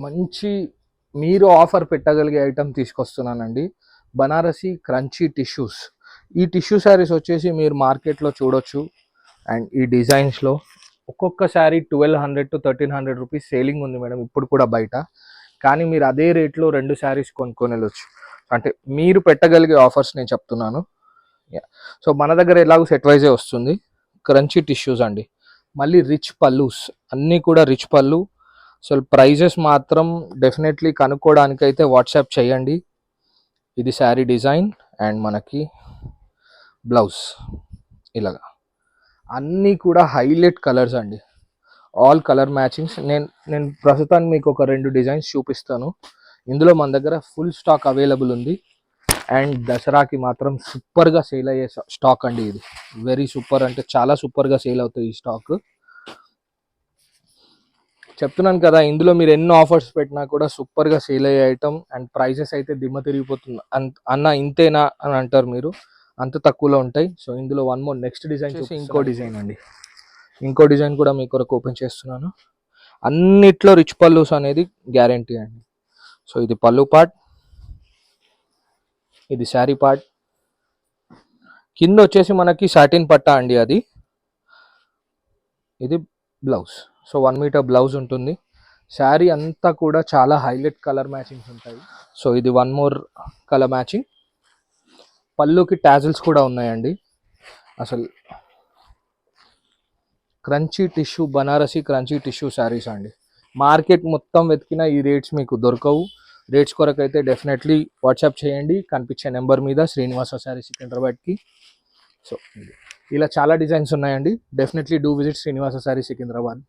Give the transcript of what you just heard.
మంచి మీరు ఆఫర్ పెట్టగలిగే ఐటమ్ తీసుకొస్తున్నానండి. Banarasi crunchy tissues. ఈ టిష్యూ శారీస్ వచ్చేసి మీరు మార్కెట్లో చూడొచ్చు. అండ్ ఈ డిజైన్స్లో ఒక్కొక్క శారీ 1200 to 1300 రూపీస్ సేలింగ్ ఉంది మేడం ఇప్పుడు కూడా బయట. కానీ మీరు అదే రేట్లో 2 శారీస్ కొనుక్కొని వెళ్ళొచ్చు. అంటే మీరు పెట్టగలిగే ఆఫర్స్ నేను చెప్తున్నాను. సో మన దగ్గర ఎలాగో సెట్ వైజే వస్తుంది. క్రంచీ టిష్యూస్ అండి. మళ్ళీ రిచ్ పల్లూస్, అన్నీ కూడా రిచ్ పళ్ళు. సో ప్రైజెస్ మాత్రం డెఫినెట్లీ కనుక్కోవడానికైతే వాట్సాప్ చేయండి. ఇది శారీ డిజైన్ అండ్ మనకి బ్లౌజ్ ఇలాగా అన్నీ కూడా హైలైట్ కలర్స్ అండి. All colour matchings. నేను ప్రస్తుతానికి మీకు ఒక 2 డిజైన్స్ చూపిస్తాను. ఇందులో మన దగ్గర ఫుల్ స్టాక్ అవైలబుల్ ఉంది. అండ్ దసరాకి మాత్రం సూపర్గా సేల్ అయ్యే స్టాక్ అండి ఇది. వెరీ సూపర్, అంటే చాలా సూపర్గా సేల్ అవుతుంది ఈ స్టాక్. చెప్తున్నాను కదా, ఇందులో మీరు ఎన్నో ఆఫర్స్ పెట్టినా కూడా సూపర్గా సేల్ అయ్యే ఐటమ్. అండ్ ప్రైజెస్ అయితే దిమ్మ తిరిగిపోతుంది. అన్న ఇంతేనా అని అంటారు మీరు, అంత తక్కువలో ఉంటాయి. సో ఇందులో వన్ మోర్ నెక్స్ట్ డిజైన్ చూసి ఇంకో డిజైన్ అండి. ఇంకో డిజైన్ కూడా మీ కొరకు ఓపెన్ చేస్తున్నాను. అన్నిట్లో రిచ్ పల్లూస్ అనేది గ్యారంటీ అండి. సో ఇది పళ్ళు పార్ట్, ఇది శారీ పార్ట్. కింద వచ్చేసి మనకి సాటిన్ పట్టా అండి అది. ఇది బ్లౌజ్. సో 1 మీటర్ బ్లౌజ్ ఉంటుంది. శారీ అంతా కూడా చాలా హైలైట్ కలర్ మ్యాచింగ్స్ ఉంటాయి. సో ఇది వన్ మోర్ కలర్ మ్యాచింగ్. పళ్ళుకి టాజిల్స్ కూడా ఉన్నాయండి. అసలు crunchy tissue, Banarasi crunchy tissue saris అండి. మార్కెట్ మొత్తం వెతికిన ఈ రేట్స్ మీకు దొరకవు. రేట్స్ కొరకు అయితే డెఫినెట్లీ వాట్సాప్ చేయండి కనిపించే నెంబర్ మీద, శ్రీనివాస శారీ సికింద్రాబాద్కి. సో ఇలా చాలా డిజైన్స్ ఉన్నాయండి. Definitely do visit Srinivasa sari Secunderabad.